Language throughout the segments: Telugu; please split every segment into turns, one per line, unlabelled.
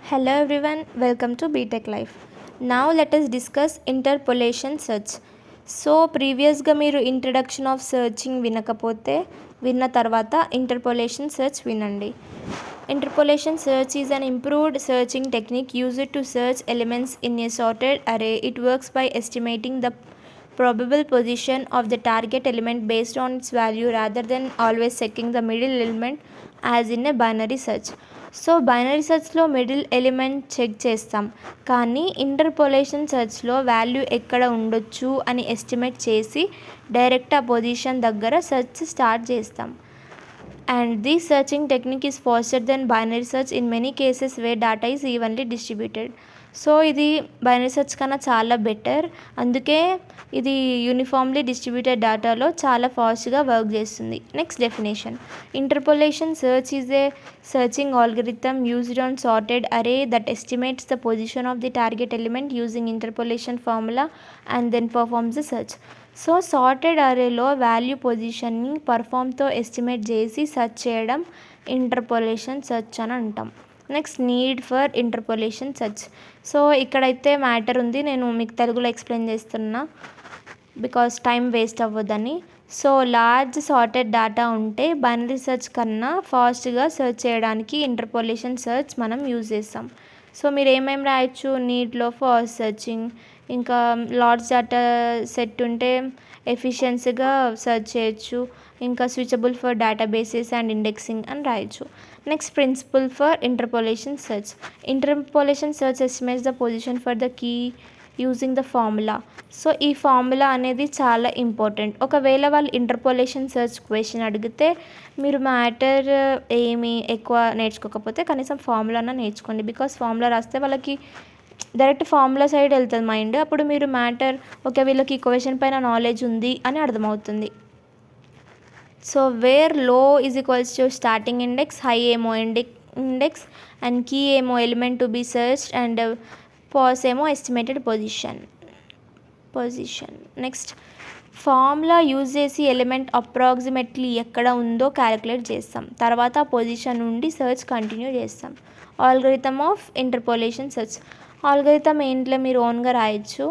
Hello everyone, welcome to BTech Life. Now let us discuss interpolation search. So ప్రీవియస్గా మీరు ఇంట్రడక్షన్ ఆఫ్ సర్చింగ్ వినకపోతే విన్న తర్వాత ఇంటర్పోలేషన్ సెర్చ్ వినండి. Interpolation search is an improved searching technique used to search elements in a sorted array. It works by estimating the probable position of the target element based on its value rather than always checking the middle element as in a binary search. So binary సెర్చ్లో మిడిల్ ఎలిమెంట్ చెక్ చేస్తాం, కానీ ఇంటర్పోలేషన్ సెర్చ్లో వాల్యూ ఎక్కడ ఉండొచ్చు అని ఎస్టిమేట్ చేసి డైరెక్ట్ ఆ పొజిషన్ దగ్గర సెర్చ్ స్టార్ట్ చేస్తాం. And this searching technique is faster than binary search in many cases where data is evenly distributed. So ఇది బైనరీ సెర్చ్ కన్నా చాలా బెటర్, అందుకే ఇది యూనిఫామ్లీ డిస్ట్రిబ్యూటెడ్ డేటాలో చాలా ఫాస్ట్గా వర్క్ చేస్తుంది. Next definition: interpolation search is a searching algorithm used on sorted array that estimates the position of the target element using interpolation formula and then performs the search. So sorted అరేలో వాల్యూ పొజిషన్ని పర్ఫామ్తో ఎస్టిమేట్ చేసి సెర్చ్ చేయడం ఇంటర్పోలేషన్ సెర్చ్ అని అంటాం. Next need for interpolation search. So ఇక్కడైతే మ్యాటర్ ఉంది, నేను మీకు తెలుగులో ఎక్స్ప్లెయిన్ చేస్తున్నా బికాస్ టైం వేస్ట్ అవ్వదని. సో లార్జ్ సార్టెడ్ డేటా ఉంటే బైనరీ సెర్చ్ కన్నా ఫాస్ట్గా సెర్చ్ చేయడానికి ఇంటర్పోలేషన్ సెర్చ్ మనం యూజ్ చేస్తాం. సో మీరు ఏమేమి రాయొచ్చు, నీడ్లో ఫాస్ట్ సెర్చింగ్, ఇంకా లార్జ్ డేటా సెట్ ఉంటే ఎఫిషియన్సీగా సెర్చ్ చేయొచ్చు, ఇంకా suitable for databases and indexing అని రాయొచ్చు. Next principle for interpolation search. Interpolation search estimates the position for the key using the formula. So ఈ ఫార్ములా అనేది చాలా ఇంపార్టెంట్. ఒకవేళ వాళ్ళు ఇంటర్పోలేషన్ సెర్చ్ క్వశ్చన్ అడిగితే మీరు మ్యాటర్ ఏమి ఎక్కువ నేర్చుకోకపోతే కనీసం ఫార్ములానా నేర్చుకోండి, బికాస్ ఫార్ములా రాస్తే వాళ్ళకి డైరెక్ట్ ఫార్ములా సైడ్ వెళ్తుంది మైండ్. అప్పుడు మీరు మ్యాటర్ ఓకే వీళ్ళకి ఈ క్వశ్చన్ పైన నాలెడ్జ్ ఉంది అని అర్థమవుతుంది. So where low is equals to starting index, high ఏమో ఇండెక్స్ అండ్ కీ ఏమో element to be searched and pos ఏమో estimated position. Next formula use చేసి ఎలిమెంట్ అప్రాక్సిమేట్లీ ఎక్కడ ఉందో క్యాలిక్యులేట్ చేస్తాం, తర్వాత పొజిషన్ నుండి సెర్చ్ కంటిన్యూ చేస్తాం. Algorithm of interpolation search. Algorithm ఏంట్లో మీరు ఓన్గా రాయొచ్చు.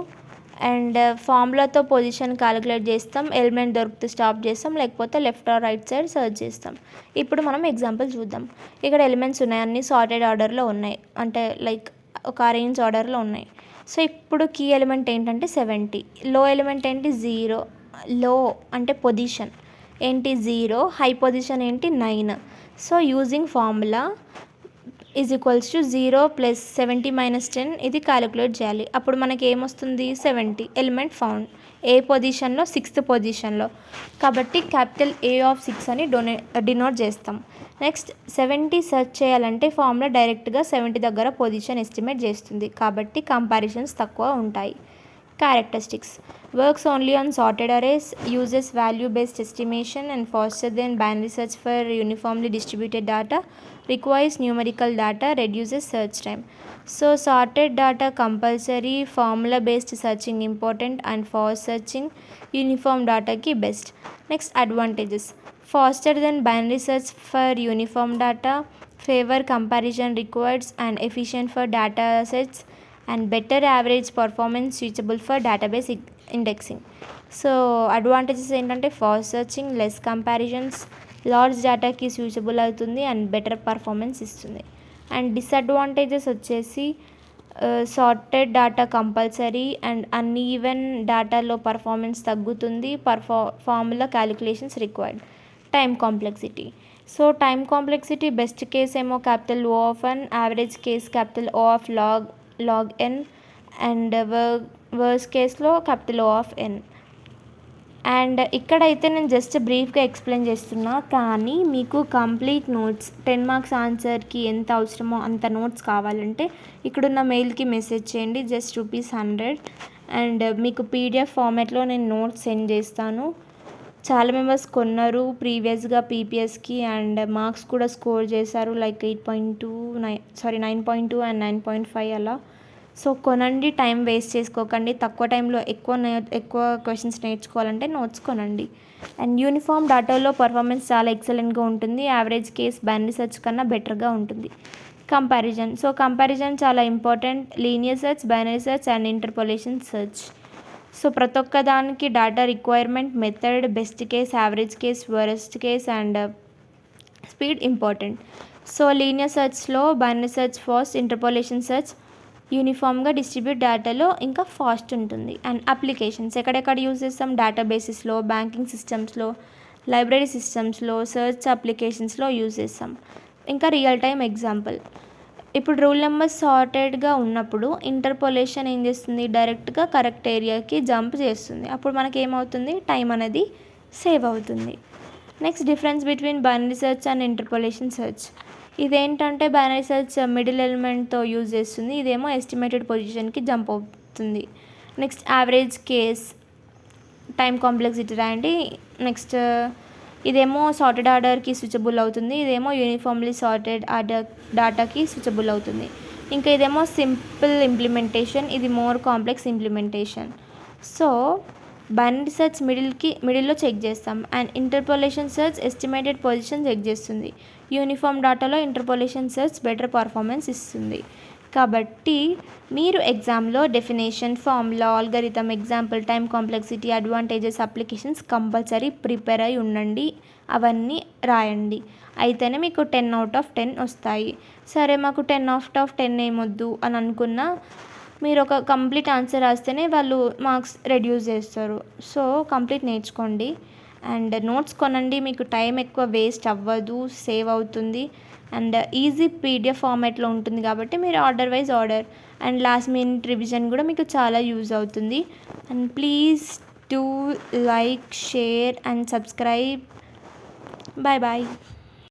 అండ్ ఫార్ములాతో పొజిషన్ క్యాలిక్యులేట్ చేస్తాం, ఎలిమెంట్ దొరికితే స్టాప్ చేస్తాం, లేకపోతే left or right side search చేస్తాం. ఇప్పుడు మనం ఎగ్జాంపుల్ చూద్దాం. ఇక్కడ ఎలిమెంట్స్ ఉన్నాయి, అన్నీ సార్టెడ్ ఆర్డర్లో ఉన్నాయి, అంటే లైక్ ఒక అరేంజ్ ఆర్డర్లో ఉన్నాయి. సో ఇప్పుడు కీ ఎలిమెంట్ ఏంటంటే 70, లో ఎలిమెంట్ ఏంటి 0, లో అంటే పొజిషన్ ఏంటి 0, హై పొజిషన్ ఏంటి 9. So using formula is equals to 0 + 70 - 10 ఇది క్యాలిక్యులేట్ చేయాలి. అప్పుడు మనకి ఏమొస్తుంది 70, ఎలిమెంట్ ఫౌండ్ ఏ పొజిషన్లో 6th పొజిషన్లో, కాబట్టి క్యాపిటల్ A ఆఫ్ 6 అని డినోట్ చేస్తాం. నెక్స్ట్ 70 సెర్చ్ చేయాలంటే ఫార్ములా డైరెక్ట్గా 70 దగ్గర పొజిషన్ ఎస్టిమేట్ చేస్తుంది, కాబట్టి కంపారిజన్స్ తక్కువ ఉంటాయి. Characteristics: works only on sorted arrays, uses value based estimation and faster than binary search for uniformly distributed data, requires numerical data, reduces search time. So sorted data compulsory, formula based searching important and fast searching uniform data ki best. Next advantages: faster than binary search for uniform data, favor comparison required and efficient for data sets, and better average performance suitable for database indexing. So advantages ఏంటంటే fast searching, less comparisons, large డేటాకి సూటబుల్ అవుతుంది అండ్ బెటర్ పర్ఫార్మెన్స్ ఇస్తుంది. అండ్ డిసడ్వాంటేజెస్ వచ్చేసి sorted data compulsory and uneven డేటాలో పర్ఫార్మెన్స్ తగ్గుతుంది, formula calculations required. Time complexity. So time complexity best case ఏమో capital O of n, average case capital O of log n and worst కేస్లో capital O of n. And ఇక్కడైతే నేను జస్ట్ బ్రీఫ్గా ఎక్స్ప్లెయిన్ చేస్తున్నా, కానీ మీకు కంప్లీట్ నోట్స్ 10 మార్క్స్ ఆన్సర్కి ఎంత అవసరమో అంత నోట్స్ కావాలంటే ఇక్కడున్న మెయిల్కి మెసేజ్ చేయండి, జస్ట్ ₹100. అండ్ మీకు PDF ఫార్మాట్లో నేను నోట్స్ సెండ్ చేస్తాను. చాలా మెంబర్స్ కొన్నారు ప్రీవియస్గా పీపీఎస్కి అండ్ మార్క్స్ కూడా స్కోర్ చేశారు, లైక్ 9.2 అండ్ 9.5 అలా. సో కొనండి, టైం వేస్ట్ చేసుకోకండి. తక్కువ టైంలో ఎక్కువ క్వశ్చన్స్ నేర్చుకోవాలంటే నోట్స్ కొనండి. అండ్ యూనిఫామ్ డేటాలో పర్ఫార్మెన్స్ చాలా ఎక్సలెంట్గా ఉంటుంది, యావరేజ్ కేస్ బైనరీ సెర్చ్ కన్నా బెటర్గా ఉంటుంది. కంపారిజన్. సో కంపారిజన్ చాలా important. Linear search, binary search and interpolation search. So ప్రతి ఒక్క దానికి data requirement, method, best case, average case, worst case and speed important. So linear సెర్చ్లో binary search fast, interpolation search యూనిఫామ్గా డిస్ట్రిబ్యూట్ డేటాలో ఇంకా ఫాస్ట్ ఉంటుంది. అండ్ అప్లికేషన్స్ ఎక్కడెక్కడ యూజ్ చేస్తాం? డేటాబేసెస్లో, బ్యాంకింగ్ సిస్టమ్స్లో, లైబ్రరీ సిస్టమ్స్లో, సెర్చ్ అప్లికేషన్స్లో యూజ్ చేస్తాం. ఇంకా రియల్ టైమ్ ఎగ్జాంపుల్, ఇప్పుడు రూల్ నెంబర్ సార్టెడ్గా ఉన్నప్పుడు ఇంటర్పోలేషన్ ఏం చేస్తుంది? డైరెక్ట్గా కరెక్ట్ ఏరియాకి జంప్ చేస్తుంది. అప్పుడు మనకి ఏమవుతుంది? టైం అనేది సేవ్ అవుతుంది. Next difference between binary search and interpolation search. ఇదేంటంటే బైనరీ సెర్చ్ మిడిల్ ఎలిమెంట్తో యూజ్ చేస్తుంది, ఇదేమో ఎస్టిమేటెడ్ పొజిషన్కి జంప్ అవుతుంది. Next average case, time complexity రాయండి. నెక్స్ట్ ఇదేమో సార్టెడ్ ఆర్డర్కి స్విచబుల్ అవుతుంది, ఇదేమో యూనిఫామ్లీ సార్టెడ్ ఆర్డర్ డాటాకి స్విచబుల్ అవుతుంది. ఇంకా ఇదేమో సింపుల్ ఇంప్లిమెంటేషన్, ఇది more complex implementation. So binary search మిడిల్లో చెక్ చేస్తాం and interpolation search estimated position check చేస్తుంది. యూనిఫామ్ డాటాలో ఇంటర్పోలేషన్ సెర్చ్ బెటర్ పర్ఫార్మెన్స్ ఇస్తుంది. కాబట్టి మీరు ఎగ్జామ్లో definition, formula, algorithm, example, time complexity, advantages, applications compulsory prepare అయి ఉండండి. అవన్నీ రాయండి, అయితేనే మీకు 10/10 వస్తాయి. సరే మాకు 10/10 ఏమొద్దు అని అనుకున్నా మీరు ఒక కంప్లీట్ ఆన్సర్ రాస్తేనే వాళ్ళు మార్క్స్ రెడ్యూస్ చేస్తారు. సో కంప్లీట్ నేర్చుకోండి అండ్ నోట్స్ కొనండి, మీకు టైం ఎక్కువ వేస్ట్ అవ్వదు, సేవ్ అవుతుంది అండ్ ఈజీ పీడిఎఫ్ ఫార్మాట్లో ఉంటుంది. కాబట్టి మీరు order wise order and last minute revision కూడా మీకు చాలా యూజ్ అవుతుంది. And please do like, share and subscribe. Bye bye.